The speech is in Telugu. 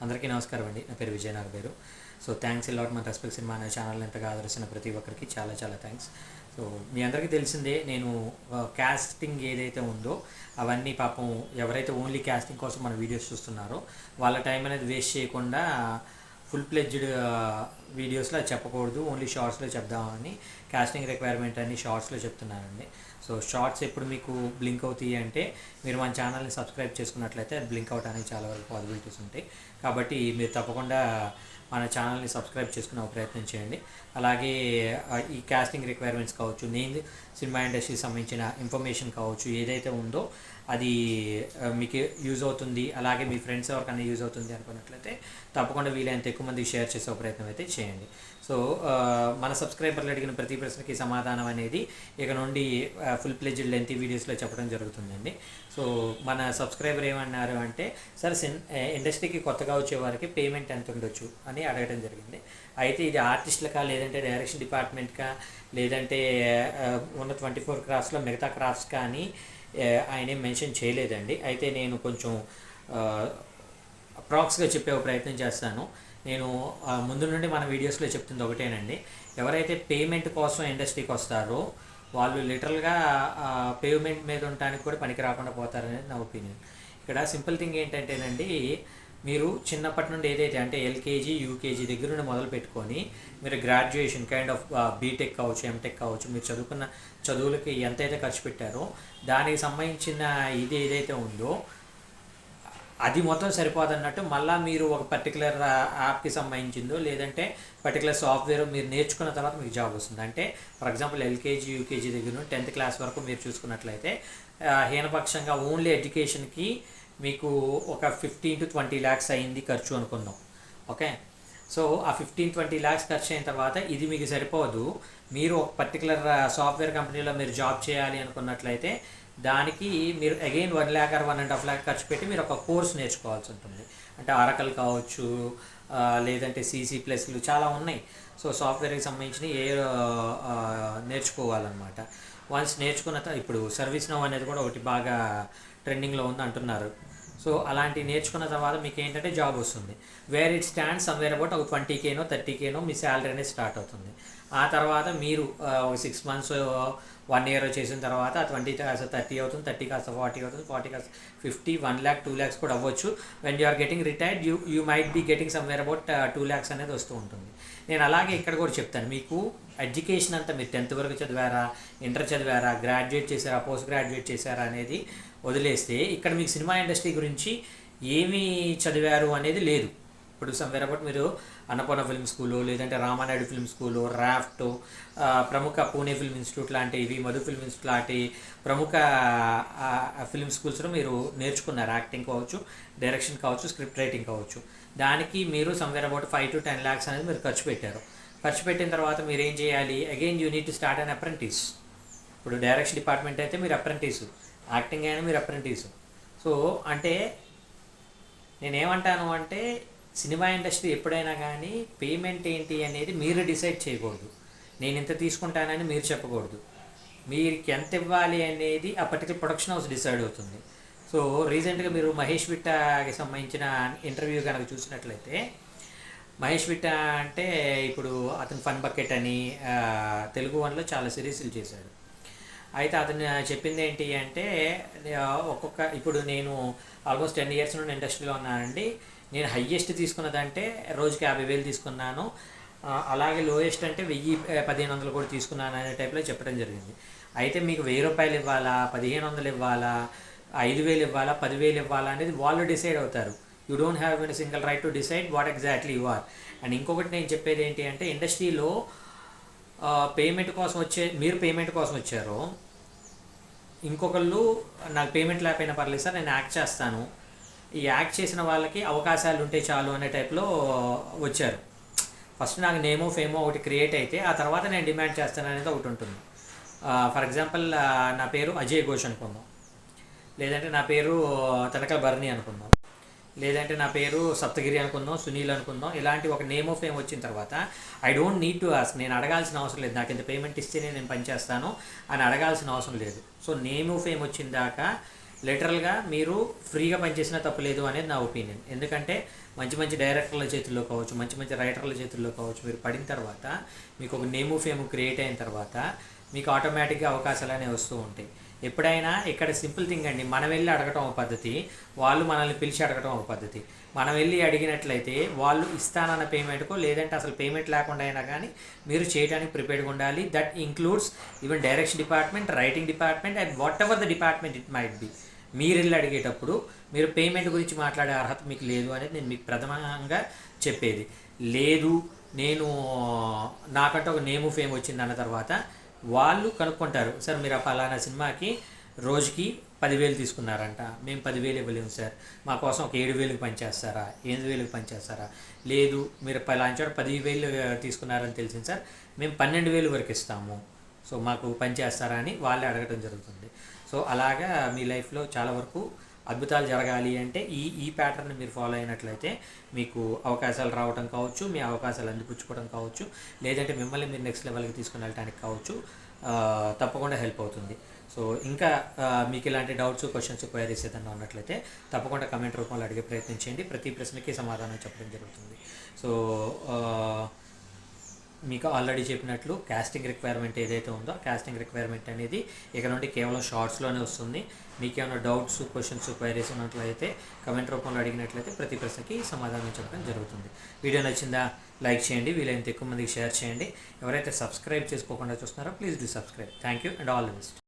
అందరికీ నమస్కారం అండి. నా పేరు విజయ్ నాగబేరు. సో థ్యాంక్స్ లాట్ మన రెస్పెక్ట్ సినిమా అనే ఛానల్ ఎంతగా ఆదరిస్తున్న ప్రతి ఒక్కరికి చాలా చాలా థ్యాంక్స్. సో మీ అందరికీ తెలిసిందే, నేను క్యాస్టింగ్ ఏదైతే ఉందో అవన్నీ పాపం ఎవరైతే ఓన్లీ క్యాస్టింగ్ కోసం మన వీడియోస్ చూస్తున్నారో వాళ్ళ టైం అనేది వేస్ట్ చేయకుండా ఫుల్ ప్లెడ్జ్డ్ వీడియోస్లో చెప్పకూడదు, ఓన్లీ షార్ట్స్లో చెప్దామని కాస్టింగ్ రిక్వైర్మెంట్ అని షార్ట్స్లో చెప్తున్నానండి. సో షార్ట్స్ ఎప్పుడు మీకు బ్లింక్ అవుతాయి అంటే మీరు మన ఛానల్ని సబ్స్క్రైబ్ చేసుకున్నట్లయితే అది బ్లింక్ అవడానికి చాలా వరకు పాసిబిలిటీస్ ఉంటాయి. కాబట్టి మీరు తప్పకుండా మన ఛానల్ని సబ్స్క్రైబ్ చేసుకునే ప్రయత్నం చేయండి. అలాగే ఈ కాస్టింగ్ రిక్వైర్మెంట్స్ కావచ్చు, నేను సినిమా ఇండస్ట్రీకి సంబంధించిన ఇన్ఫర్మేషన్ కావచ్చు, ఏదైతే ఉందో అది మీకు యూజ్ అవుతుంది, అలాగే మీ ఫ్రెండ్స్ ఎవరికైనా యూజ్ అవుతుంది అనుకున్నట్లయితే తప్పకుండా వీలైనంత ఎక్కువ మందికి షేర్ చేసే ప్రయత్నం అయితే చేయండి. సో మన సబ్స్క్రైబర్లు అడిగిన ప్రతి ప్రశ్నకి సమాధానం అనేది ఇక నుండి ఫుల్ ప్లెజ్డ్ లెంతీ వీడియోస్లో చెప్పడం జరుగుతుందండి. సో మన సబ్స్క్రైబర్ ఏమన్నారు అంటే, సార్ ఇండస్ట్రీకి కొత్తగా వచ్చే వారికి పేమెంట్ ఎంత ఉండొచ్చు అని అడగడం జరిగింది. అయితే ఇది ఆర్టిస్టులకా, లేదంటే డైరెక్షన్ డిపార్ట్మెంట్కా, లేదంటే ఉన్న 24 క్రాఫ్ట్స్లో మిగతా క్రాఫ్ట్స్ కానీ ఆయన ఏం మెన్షన్ చేయలేదండి. అయితే నేను కొంచెం అప్రాక్స్గా చెప్పే ప్రయత్నం చేస్తాను. నేను ముందు నుండి మన వీడియోస్లో చెప్తుంది ఒకటేనండి, ఎవరైతే పేమెంట్ కోసం ఇండస్ట్రీకి వస్తారో వాళ్ళు లిటరల్గా పేమెంట్ మీద ఉండడానికి కూడా పనికి రాకుండా పోతారనేది నా ఒపీనియన్. ఇక్కడ సింపుల్ థింగ్ ఏంటంటేనండి, మీరు చిన్నప్పటి నుండి ఏదైతే అంటే ఎల్కేజీ యూకేజీ దగ్గర నుండి మొదలు పెట్టుకొని మీరు గ్రాడ్యుయేషన్ కైండ్ ఆఫ్ బీటెక్ కావచ్చు, ఎంటెక్ కావచ్చు, మీరు చదువుకున్న చదువులకి ఎంతైతే ఖర్చు పెట్టారో దానికి సంబంధించిన ఇది ఏదైతే ఉందో అది మొత్తం సరిపోదన్నట్టు మళ్ళీ మీరు ఒక పర్టికులర్ యాప్కి సంబంధించిందో లేదంటే పర్టికులర్ సాఫ్ట్వేర్ మీరు నేర్చుకున్న తర్వాత మీకు జాబ్ వస్తుంది. అంటే ఫర్ ఎగ్జాంపుల్ ఎల్కేజీ యూకేజీ దగ్గర నుండి 10th క్లాస్ వరకు మీరు చూసుకున్నట్లయితే హీనపక్షంగా ఓన్లీ ఎడ్యుకేషన్కి మీకు ఒక 15 to 20 lakhs అయింది ఖర్చు అనుకుందాం. ఓకే, సో ఆ 15-20 lakhs ఖర్చు అయిన తర్వాత ఇది మీకు సరిపోదు. మీరు ఒక పర్టికులర్ సాఫ్ట్వేర్ కంపెనీలో మీరు జాబ్ చేయాలి అనుకున్నట్లయితే దానికి మీరు అగైన్ 1 lakh or 1.5 lakh ఖర్చు పెట్టి మీరు ఒక కోర్స్ నేర్చుకోవాల్సి ఉంటుంది. అంటే ఆరకల్ కావచ్చు, లేదంటే CC+లు చాలా ఉన్నాయి. సో సాఫ్ట్వేర్కి సంబంధించిన నేర్చుకోవాలన్నమాట. వన్స్ నేర్చుకున్న ఇప్పుడు సర్వీస్ నౌ అనేది కూడా ఒకటి బాగా ట్రెండింగ్లో ఉంది అంటున్నారు. సో అలాంటివి నేర్చుకున్న తర్వాత మీకు ఏంటంటే జాబ్ వస్తుంది. Where it stand somewhere about ఒక 20K 30K మీ శాలరీ అనేది స్టార్ట్ అవుతుంది. ఆ తర్వాత మీరు ఒక 6 months 1 year చేసిన తర్వాత 20 కాస్త 30 అవుతుంది, 30 కాస్త 40 అవుతుంది, 40 కాస్త 50, 1 lakh 2 lakhs కూడా అవ్వచ్చు. When you are getting retired you might be getting somewhere about 2 lakhs అనేది వస్తూ ఉంటుంది. నేను అలాగే ఇక్కడ కూడా చెప్తాను, మీకు ఎడ్యుకేషన్ అంతా మీరు 10th వరకు చదివారా, ఇంటర్ చదివారా, గ్రాడ్యుయేట్ చేశారా, పోస్ట్ గ్రాడ్యుయేట్ చేశారా అనేది వదిలేస్తే ఇక్కడ మీకు సినిమా ఇండస్ట్రీ గురించి ఏమి చదివారు అనేది లేదు. ఇప్పుడు సమ్వేర్ అబౌట్ మీరు అన్నపూర్ణ ఫిల్మ్ స్కూలు, లేదంటే రామానాయుడు ఫిల్మ్ స్కూలు, రాఫ్ట్, ప్రముఖ పూణే ఫిల్మ్ ఇన్స్టిట్యూట్ లాంటివి, మధు ఫిల్మ్ ఇన్స్టిట్యూట్ లాంటి ప్రముఖ ఫిల్మ్ స్కూల్స్లో మీరు నేర్చుకున్నారు. యాక్టింగ్ కావచ్చు, డైరెక్షన్ కావచ్చు, స్క్రిప్ట్ రైటింగ్ కావచ్చు. దానికి మీరు సమ్వేర్ అబౌట్ 5 to 10 lakhs అనేది మీరు ఖర్చు పెట్టారు. ఖర్చు పెట్టిన తర్వాత మీరు ఏం చేయాలి, again you need to start an apprentice. ఇప్పుడు డైరెక్షన్ డిపార్ట్మెంట్ అయితే మీరు అప్రెంటిస్, యాక్టింగ్ అయినా మీరు అప్రెంటిస్. సో అంటే నేనేమంటాను అంటే, సినిమా ఇండస్ట్రీ ఎప్పుడైనా కానీ పేమెంట్ ఏంటి అనేది మీరు డిసైడ్ చేయకూడదు. నేను ఇంత తీసుకుంటానని మీరు చెప్పకూడదు. మీరు ఎంత ఇవ్వాలి అనేది ఆ పర్టికులర్ ప్రొడక్షన్ హౌస్ డిసైడ్ అవుతుంది. సో రీసెంట్గా మీరు మహేష్ విట్టాకి సంబంధించిన ఇంటర్వ్యూ కనుక చూసినట్లయితే, మహేష్ విట్టా అంటే ఇప్పుడు అతను ఫన్ బకెట్ అని తెలుగు వన్లో చాలా సిరీస్లు చేశాడు. అయితే అతను చెప్పింది ఏంటి అంటే, ఇప్పుడు నేను ఆల్మోస్ట్ 10 years నుండి ఇండస్ట్రీలో ఉన్నానండి. నేను హయ్యెస్ట్ తీసుకున్నదంటే రోజుకి 50,000 తీసుకున్నాను, అలాగే లోయెస్ట్ అంటే 1,000-1,500 కూడా తీసుకున్నాను అనే టైప్లో చెప్పడం జరిగింది. అయితే మీకు 1,000 రూపాయలు ఇవ్వాలా, 1,500 ఇవ్వాలా, 5,000 ఇవ్వాలా, 10,000 ఇవ్వాలా అనేది వాళ్ళు డిసైడ్ అవుతారు. You don't have a single right to decide what exactly you are. And ఇంకొకటి నేను చెప్పేది ఏంటి అంటే, ఇండస్ట్రీలో మీరు పేమెంట్ కోసం వచ్చారు, ఇంకొకళ్ళు నాకు పేమెంట్ లేకపోయినా పర్లేదు సార్ నేను యాక్ట్ చేస్తాను, ఈ యాక్ట్ చేసిన వాళ్ళకి అవకాశాలు ఉంటే చాలు అనే టైప్లో వచ్చారు. ఫస్ట్ నాకు నేమో ఫేమో ఒకటి క్రియేట్ అయితే ఆ తర్వాత నేను డిమాండ్ చేస్తాను అనేది ఒకటి ఉంటుంది. ఫర్ ఎగ్జాంపుల్ నా పేరు అజయ్ ఘోష్ అనుకుందాం, లేదంటే నా పేరు తనకల బర్ని అనుకుందాం, లేదంటే నా పేరు సప్తగిరి అనుకుందాం, సునీల్ అనుకుందాం. ఇలాంటి ఒక నేమ్ ఆఫ్ ఫేమ్ వచ్చిన తర్వాత I don't need to ask, నేను అడగాల్సిన అవసరం లేదు, నాకు ఇంత పేమెంట్ ఇస్తేనే నేను పనిచేస్తాను అని అడగాల్సిన అవసరం లేదు. సో నేమ్ ఆఫ్ ఫేమ్ వచ్చిన దాకా లిటరల్గా మీరు ఫ్రీగా పనిచేసినా తప్పలేదు అనేది నా ఒపీనియన్. ఎందుకంటే మంచి మంచి డైరెక్టర్ల చేతుల్లో కావచ్చు, మంచి మంచి రైటర్ల చేతుల్లో కావచ్చు, మీరు పడిన తర్వాత మీకు ఒక నేము ఫేము క్రియేట్ అయిన తర్వాత మీకు ఆటోమేటిక్గా అవకాశాలు అనేవి వస్తూ ఉంటాయి. ఎప్పుడైనా ఇక్కడ సింపుల్ థింగ్ అండి, మనం వెళ్ళి అడగటం ఒక పద్ధతి, వాళ్ళు మనల్ని పిలిచి అడగటం ఒక పద్ధతి. మనం వెళ్ళి అడిగినట్లయితే వాళ్ళు ఇస్తానన్న పేమెంట్కో లేదంటే అసలు పేమెంట్ లేకుండా అయినా కానీ మీరు చేయడానికి ప్రిపేర్డ్గా ఉండాలి. That includes even direction department, writing department and what ever the department it might be. మీరు వెళ్ళి అడిగేటప్పుడు మీరు పేమెంట్ గురించి మాట్లాడే అర్హత మీకు లేదు అనేది నేను మీకు ప్రథమంగా చెప్పేది. లేదు నేను నాకంటే ఒక నేము ఫేమ్ వచ్చింది అన్న తర్వాత వాళ్ళు కనుక్కుంటారు, సార్ మీరు ఆ పలానా సినిమాకి రోజుకి 10,000 తీసుకున్నారంట, మేము 10,000 ఇవ్వలేము సార్, మా కోసం ఒక 7,000కి పనిచేస్తారా, 8,000కి పనిచేస్తారా, లేదు మీరు పలానా చోట 10,000 తీసుకున్నారని తెలిసింది సార్, మేము 12,000 వరకు ఇస్తాము, సో మాకు పనిచేస్తారా అని వాళ్ళే అడగటం జరుగుతుంది. సో అలాగా మీ లైఫ్లో చాలా వరకు అద్భుతాలు జరగాలి అంటే ఈ ప్యాటర్న్ మీరు ఫాలో అయినట్లయితే మీకు అవకాశాలు రావడం కావచ్చు, మీ అవకాశాలు అందిపుచ్చుకోవడం కావచ్చు, లేదంటే మిమ్మల్ని మీరు నెక్స్ట్ లెవెల్కి తీసుకుని వెళ్ళడానికి కావచ్చు, తప్పకుండా హెల్ప్ అవుతుంది. సో ఇంకా మీకు ఇలాంటి డౌట్స్, క్వశ్చన్స్, క్వైరీస్ ఏదైనా ఉన్నట్లయితే తప్పకుండా కమెంట్ రూపంలో అడిగే ప్రయత్నం చేయండి. ప్రతి ప్రశ్నకి సమాధానం చెప్పడం జరుగుతుంది. సో మీకు ఆల్రెడీ చెప్పినట్లు కాస్టింగ్ రిక్వైర్మెంట్ ఏదైతే ఉందో కాస్టింగ్ రిక్వైర్మెంట్ అనేది ఇక నుండి కేవలం షార్ట్స్లోనే వస్తుంది. మీకు ఏమైనా డౌట్స్, క్వశ్చన్స్, క్వైరీస్ ఉన్నట్లయితే కమెంట్ రూపంలో అడిగినట్లయితే ప్రతి ప్రశ్నకి సమాధానం చెప్పడం జరుగుతుంది. వీడియో నచ్చిందా లైక్ చేయండి, వీలైనంత ఎక్కువ మందికి షేర్ చేయండి. ఎవరైతే సబ్స్క్రైబ్ చేసుకోకుండా చూస్తున్నారో please do subscribe. Thank you and all the best.